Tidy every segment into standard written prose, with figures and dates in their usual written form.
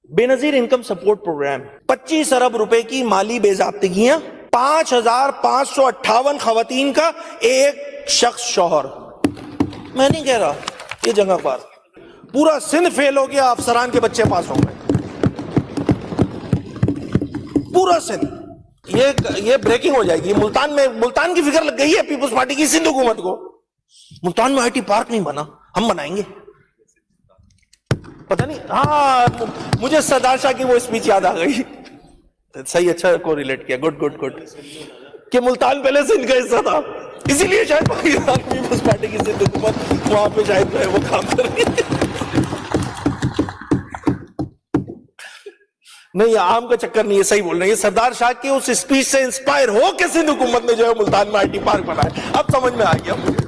بے نظیر income support programme, 25 ارب روپے کی مالی بے ضابطگیاں، 5558 خواتین کا ایک شخص شوہر. میں نہیں کہہ رہا یہ جنگ اخبار، پورا سندھ فیل ہو گیا، افسران کے بچے پاس ہو گئے، پورا سندھ. یہ بریکنگ ہو جائے گی. ملتان کی فکر لگ گئی ہے پیپلز پارٹی کی سندھ حکومت کو. ملتان میں آئی ٹی پارک نہیں بنا، ہم بنائیں گے. پتہ نہیں، ہاں مجھے سردار شاہ کی وہ اسپیچ یاد آ گئی. صحیح، اچھا کو ریلیٹ کیا. گڈ گڈ گڈ کہ ملتان پہلے سندھ کا حصہ تھا، اسی لیے شاید پاکستان پیپلز پارٹی کی سندھ حکومت وہاں پہ شاید جو ہے وہ کام کر رہی ہے. نہیں، عام کا چکر نہیں ہے، صحیح بول رہے ہیں. یہ سردار شاہ کی اس اسپیچ سے انسپائر ہو کے سندھ حکومت نے جو ہے ملتان میں آئی ٹی پارک بنایا. اب سمجھ میں آ گیا مجھے.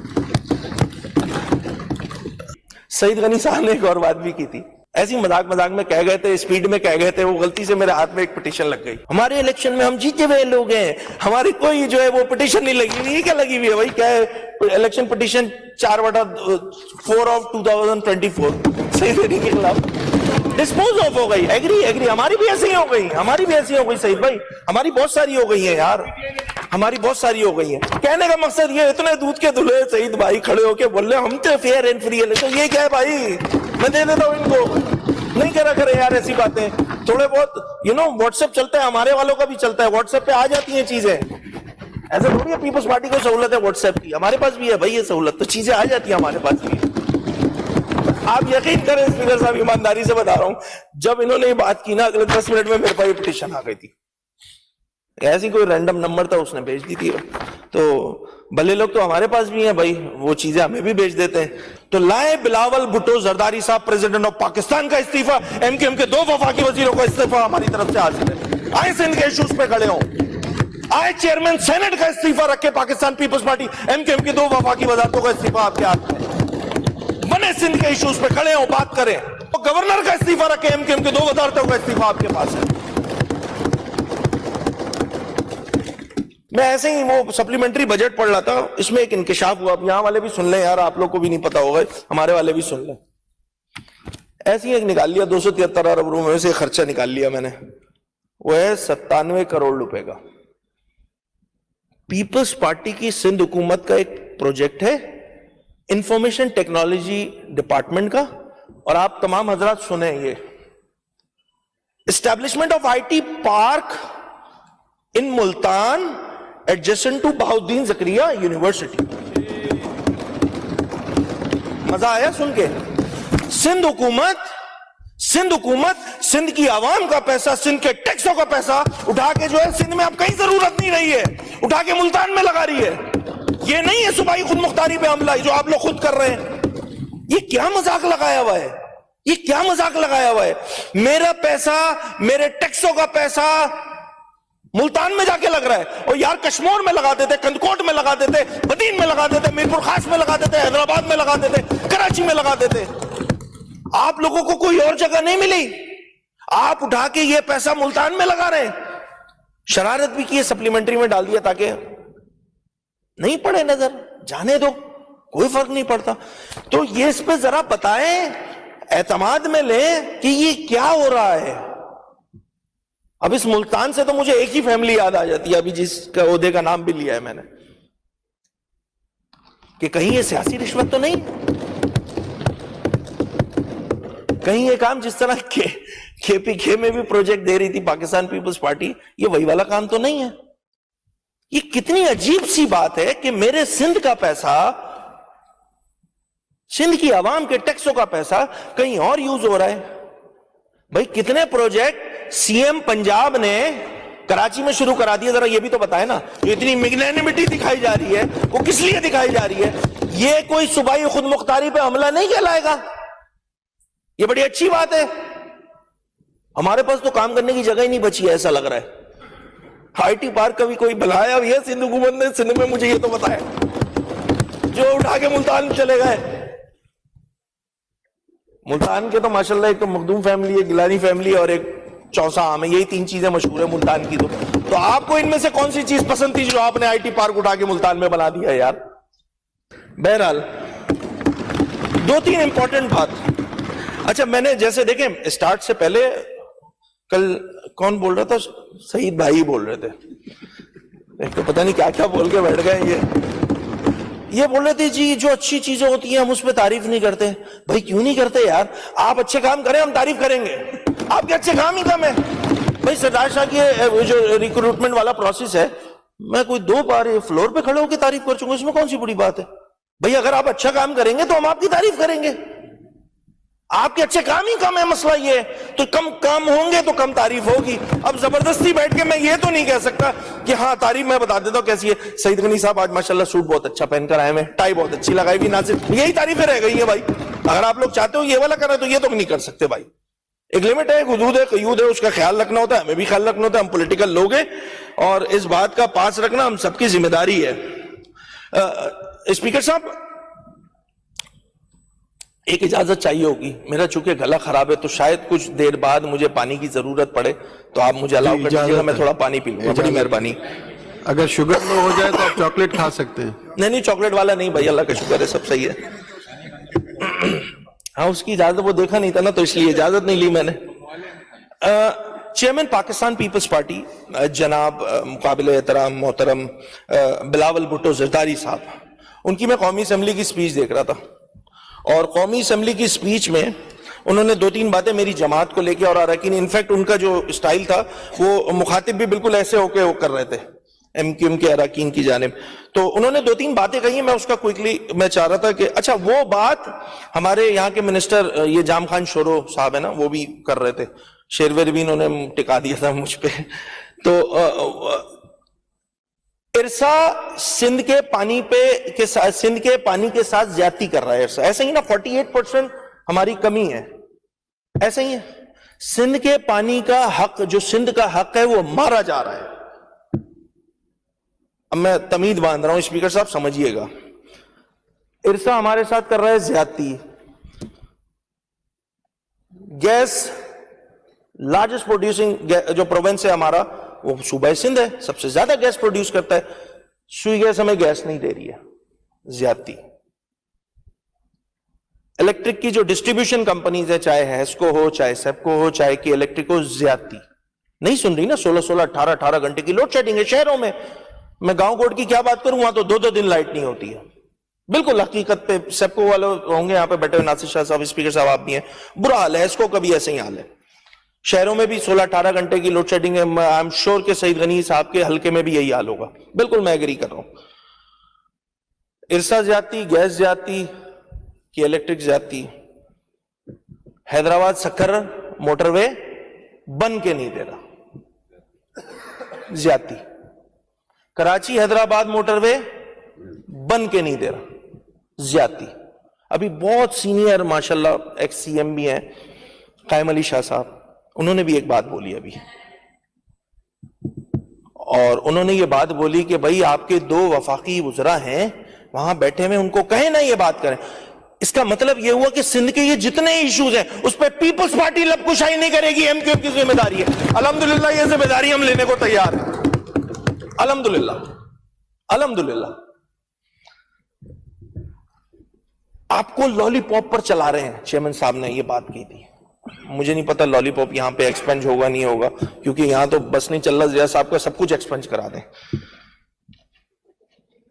سعید غنی صاحب نے ایک اور بات بھی کی تھی، ایسی مذاق میں کہہ گئے تھے، اسپیڈ میں کہہ گئے تھے، وہ غلطی سے میرے ہاتھ میں ایک پٹیشن لگ گئی. ہمارے الیکشن میں ہم جیتے ہوئے لوگ ہیں، ہماری کوئی جو ہے وہ پٹیشن نہیں لگی ہوئی. کیا لگی ہوئی ہے بھائی؟ کیا ہے election petition 4/4 of 2024 Saeed Ghani کے خلاف ڈسپوز آف ہو گئی. ایگری ہماری بھی ایسی ہو گئی سعید بھائی، ہماری بہت ساری ہو گئی ہیں یار، ہماری بہت ساری ہو گئی ہیں. کہنے کا مقصد یہ، اتنے دودھ کے دلہے سعید بھائی کھڑے ہو کے بول رہے ہم تو فیئر اینڈ فری الیکشن. یہ کیا ہے بھائی؟ میں دے دیتا ہوں ان کو. نہیں کرا کرے یار ایسی باتیں. تھوڑے بہت واٹس ایپ چلتا ہے، ہمارے والوں کا بھی چلتا ہے، واٹس ایپ پہ آ جاتی ہیں چیزیں. ایسا تھوڑی ہے پیپلز پارٹی کو سہولت ہے واٹس ایپ کی، ہمارے پاس بھی ہے بھائی یہ سہولت، تو چیزیں آ جاتی ہیں ہمارے پاس بھی. آپ یقین کریں اسپیکر صاحب، ایمانداری سے بتا رہا ہوں، جب انہوں نے یہ بات کی نا، اگلے 10 منٹ میں میرے پاس یہ پٹیشن آ گئی تھی. ایسی کوئی رینڈم نمبر تھا، اس نے بھیج دی تھی. تو بھلے لوگ تو ہمارے پاس بھی ہیں بھائی، وہ چیزیں ہمیں بھی بھیج دیتے ہیں. تو لائے بلاول بھٹو زرداری صاحب پریزیڈنٹ آف پاکستان کا استعفیٰ، ایم کیو ایم کے 2 وفاقی وزیروں کا استعفیٰ ہماری طرف سے حاصل ہے. آئے سندھ کے ایشوز پہ کھڑے ہوں، آئے چیئرمین سینٹ کا استعفیٰ رکھے Pakistan peoples party, M Q M کی 2 وفاقی وزارتوں کا استعفیٰ آپ کے ہاتھ میں، بنے سندھ کے ایشوز پہ کھڑے ہوں، بات کریں. گورنر کا استعفیٰ رکھے، ایم کیو ایم کی 2 وزارتوں کا استعفیٰ آپ کے پاس ہے. میں ایسے ہی وہ سپلیمنٹری بجٹ پڑھ رہا تھا، اس میں ایک انکشاف ہوا. اب یہاں والے بھی سن لیں یار، آپ لوگ کو بھی نہیں پتا ہوگا، ہمارے والے بھی سن لیں. ایسے ہی ایک نکال لیا، 273 ارب روپے میں سے خرچہ نکال لیا میں نے، وہ ہے 97 کروڑ روپے کا. پیپلز پارٹی کی سندھ حکومت کا ایک پروجیکٹ ہے انفارمیشن ٹیکنالوجی ڈپارٹمنٹ کا، اور آپ تمام حضرات سنیں، یہ establishment of I T park in Multan adjacent to Bahauddin Zakariya university. مزہ آیا سن کے؟ سندھ حکومت سندھ کی عوام کا پیسہ، سندھ کے ٹیکسوں کا پیسہ اٹھا کے جو ہے سندھ میں اب کہیں ضرورت نہیں رہی ہے، اٹھا کے ملتان میں لگا رہی ہے. یہ نہیں ہے صوبائی خود مختاری پہ حملہ جو آپ لوگ خود کر رہے ہیں. یہ کیا مذاق لگایا ہوا ہے؟ یہ کیا مذاق لگایا ہوا ہے؟ میرا پیسہ، میرے ٹیکسوں کا پیسہ ملتان میں جا کے لگ رہا ہے. اور یار کشمور میں لگا دیتے، کندکوٹ میں لگا دیتے، بدین میں لگا دیتے، میرپور خاص میں لگا دیتے، حیدرآباد میں لگا دیتے، کراچی میں لگا دیتے. آپ لوگوں کو کوئی اور جگہ نہیں ملی، آپ اٹھا کے یہ پیسہ ملتان میں لگا رہے ہیں. شرارت بھی کی ہے، سپلیمنٹری میں ڈال دیا تاکہ نہیں پڑے نظر، جانے دو، کوئی فرق نہیں پڑتا. تو یہ اس پہ ذرا بتائیں، اعتماد میں لیں کہ یہ کیا ہو رہا ہے. اب اس ملتان سے تو مجھے ایک ہی فیملی یاد آ جاتی ہے، ابھی جس کا عہدے کا نام بھی لیا ہے میں نے، کہ کہیں یہ سیاسی رشوت تو نہیں، کہیں یہ کام جس طرح کے پی کے میں بھی پروجیکٹ دے رہی تھی پاکستان پیپلز پارٹی، یہ وہی والا کام تو نہیں ہے. یہ کتنی عجیب سی بات ہے کہ میرے سندھ کا پیسہ، سندھ کی عوام کے ٹیکسوں کا پیسہ کہیں اور یوز ہو رہا ہے. بھائی کتنے پروجیکٹ سی ایم پنجاب نے کراچی میں شروع کرا دیا، ذرا یہ بھی تو بتائے نا. یہ اتنی میگنینمٹی دکھائی جا رہی ہے، وہ کس لیے دکھائی جا رہی ہے؟ یہ کوئی صوبائی خود مختاری پہ حملہ نہیں کہلائے گا. یہ بڑی اچھی بات ہے. ہمارے پاس تو کام کرنے کی جگہ ہی نہیں بچی ہے، ایسا لگ رہا ہے. آئی ٹی پارک کا بھی کوئی بلایا ہوئی ہے سندھ حکومت نے؟ سندھ میں مجھے یہ تو بتایا، جو اٹھا کے ملتان چلے گئے. ملتان کے تو ماشاءاللہ ایک تو مخدوم فیملی ہے، گیلانی فیملی، اور ایک چوسا عام ہے. یہی 3 چیزیں مشہور ہیں ملتان کی. تو آپ کو ان میں سے کون سی چیز پسند تھی جو آپ نے آئی ٹی پارک اٹھا کے ملتان میں بنا دیا یار؟ بہرحال 2-3 امپورٹنٹ بات. اچھا میں نے جیسے دیکھیں اسٹارٹ سے پہلے کل کون بول رہا تھا؟ سعید بھائی بول رہے تھے، ایک تو پتہ نہیں کیا کیا بول کے بیٹھ گئے. یہ بول رہے تھے جی جو اچھی چیزیں ہوتی ہیں ہم اس پہ تعریف نہیں کرتے. بھائی کیوں نہیں کرتے یار؟ آپ اچھے کام کریں ہم تعریف کریں گے. آپ کے اچھے کام ہی کم ہے. بھائی سردار شاہ کی جو ریکروٹمنٹ والا پروسیس ہے، میں کوئی 2 بار فلور پہ کھڑے ہو کے تعریف کر چکا ہوں، اس میں کون سی بڑی بات ہے؟ بھائی اگر آپ اچھا کام کریں گے تو ہم آپ کی تعریف کریں گے. آپ کے اچھے کام ہی کم ہے، مسئلہ یہ ہے. تو کم کام ہوں گے تو کم تعریف ہوگی. اب زبردستی بیٹھ کے میں یہ تو نہیں کہہ سکتا کہ ہاں تعریف میں بتا دیتا ہوں کیسی ہے. سعید غنی صاحب آج ماشاءاللہ سوٹ بہت اچھا پہن کر آئے ہیں، ٹائی بہت اچھی لگائی ہوئی، ناصر، یہی تعریفیں رہ گئی ہیں بھائی. اگر آپ لوگ چاہتے ہو یہ والا کریں تو یہ تو نہیں کر سکتے بھائی. ایک لمٹ ہے، ایک حدود ہے، قیود ہے، اس کا خیال رکھنا ہوتا ہے. ہمیں بھی خیال رکھنا ہوتا ہے، ہم پولیٹیکل لوگ ہیں اور اس بات کا پاس رکھنا ہم سب کی ذمہ داری ہے. اسپیکر صاحب ایک اجازت چاہیے ہوگی، میرا چونکہ گلا خراب ہے تو شاید کچھ دیر بعد مجھے پانی کی ضرورت پڑے، تو آپ مجھے الاؤ کر دیجیے گا، میں تھوڑا پانی پی لوں گا. بڑی مہربانی. اگر شوگر لو ہو جائے تو آپ چاکلیٹ کھا سکتے ہیں. نہیں چاکلیٹ والا نہیں بھائی، اللہ کا شکر ہے سب صحیح ہے. ہاں اس کی اجازت وہ دیکھا نہیں تھا نا تو اس لیے اجازت نہیں لی میں نے. چیئرمین پاکستان پیپلز پارٹی جناب مقابل احترام محترم بلاول بھٹو زرداری صاحب، ان کی میں قومی اسمبلی کی سپیچ دیکھ رہا تھا اور قومی اسمبلی کی سپیچ میں انہوں نے 2-3 باتیں میری جماعت کو لے کے اور اراکین، انفیکٹ ان کا جو اسٹائل تھا وہ مخاطب بھی بالکل ایسے ہو کے وہ کر رہے تھے ایم کیو ایم کے اراکین کی جانب. تو انہوں نے 2-3 باتیں کہی ہیں، میں اس کا کوئکلی میں چاہ رہا تھا کہ اچھا وہ بات ہمارے یہاں کے منسٹر یہ جام خان شورو صاحب ہے نا، وہ بھی کر رہے تھے، شیرویر بھی انہوں نے ٹکا دیا تھا مجھ پہ. تو ارسا سندھ کے پانی کے ساتھ زیادتی کر رہا ہے. ارسا ایسا ہی نا 48% ہماری کمی ہے، ایسا ہی ہے. سندھ کے پانی کا حق، جو سندھ کا حق ہے، وہ مارا جا رہا ہے. اب میں تمید باندھ رہا ہوں، اسپیکر صاحب سمجھیے گا. ارسا ہمارے ساتھ کر رہا ہے زیادتی. گیس لارجسٹ پروڈیوسنگ جو پروونس ہے ہمارا وہ صوبہ سندھ ہے، سب سے زیادہ گیس پروڈیوس کرتا ہے. سوئی گیس ہمیں گیس نہیں دے رہی ہے، زیادتی. الیکٹرک کی جو ڈسٹریبیوشن کمپنیز ہے، چاہے ہیسکو ہو، چاہے سیپکو ہو، چاہے کی الیکٹرک ہو، زیادتی. نہیں سن رہی نا، 16 18 گھنٹے کی لوڈ شیڈنگ ہے شہروں میں. میں گاؤں کوٹ کی کیا بات کروں، وہاں تو 2 دن لائٹ نہیں ہوتی ہے. بالکل حقیقت پہ سیپکو والے ہوں گے یہاں پہ بیٹھے ہوئے، ناصر شاہ صاحب اسپیکر صاحب آپ بھی ہیں، برا حال ہے. ہیسکو کا بھی ایسے ہی حال ہے. شہروں میں بھی 16-18 گھنٹے کی لوڈ شیڈنگ ہے. آئی ایم شیور کہ سعید غنی صاحب کے حلقے میں بھی یہی حال ہوگا. بالکل میں ایگری کر رہا ہوں. ارسا زیادتی، گیس زیادتی کی الیکٹرک زیادتی. حیدرآباد سکھر موٹر وے بن کے نہیں دے رہا، زیادتی. کراچی حیدرآباد موٹر وے بن کے نہیں دے رہا، زیادتی. ابھی بہت سینئر ماشاءاللہ ایکس سی ایم بھی ہیں، قائم علی شاہ صاحب، انہوں نے بھی ایک بات بولی ابھی، اور انہوں نے یہ بات بولی کہ بھائی آپ کے 2 وفاقی وزراء ہیں وہاں بیٹھے ہوئے، ان کو کہیں نہ یہ بات کریں. اس کا مطلب یہ ہوا کہ سندھ کے یہ جتنے ایشوز ہیں اس پہ پیپلز پارٹی لب کشائی نہیں کرے گی، ایم کیو ایم کی ذمہ داری ہے. الحمدللہ یہ ذمہ داری ہم لینے کو تیار ہیں، الحمدللہ الحمدللہ. آپ کو لالی پاپ پر چلا رہے ہیں، چیئرمین صاحب نے یہ بات کی تھی. مجھے نہیں پتا لالی پاپ یہاں پہ ایکسپنج ہوگا نہیں ہوگا، کیونکہ یہاں تو بس نہیں چل رہا. ضیاء صاحب کا سب کچھ ایکسپنج کرا دیں.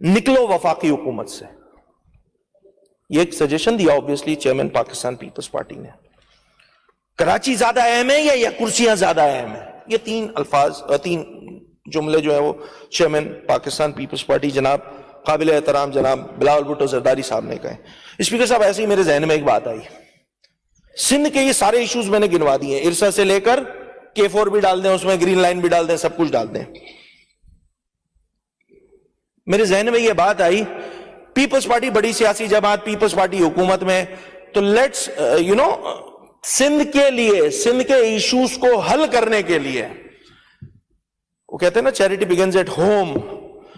نکلو وفاقی حکومت سے، یہ ایک سجیشن دیا obviously chairman Pakistan peoples party نے. کراچی زیادہ اہم ہے یا کرسیاں زیادہ اہم ہیں؟ یہ 3 الفاظ، 3 جملے جو ہیں وہ چیئرمین پاکستان پیپلز پارٹی جناب قابل احترام جناب بلاول بھٹو زرداری صاحب نے کہے. اسپیکر صاحب ایسے ہی میرے ذہن میں ایک بات آئی. سندھ کے یہ سارے ایشوز میں نے گنوا دیے، ارسا سے لے کر K4 بھی ڈال دیں، اس میں گرین لائن بھی ڈال دیں، سب کچھ ڈال دیں. میرے ذہن میں یہ بات آئی، پیپلز پارٹی بڑی سیاسی جماعت، پیپلز پارٹی حکومت میں، تو لیٹس سندھ کے لیے، سندھ کے ایشوز کو حل کرنے کے لیے، وہ کہتے ہیں نا چیریٹی بگنز ایٹ ہوم،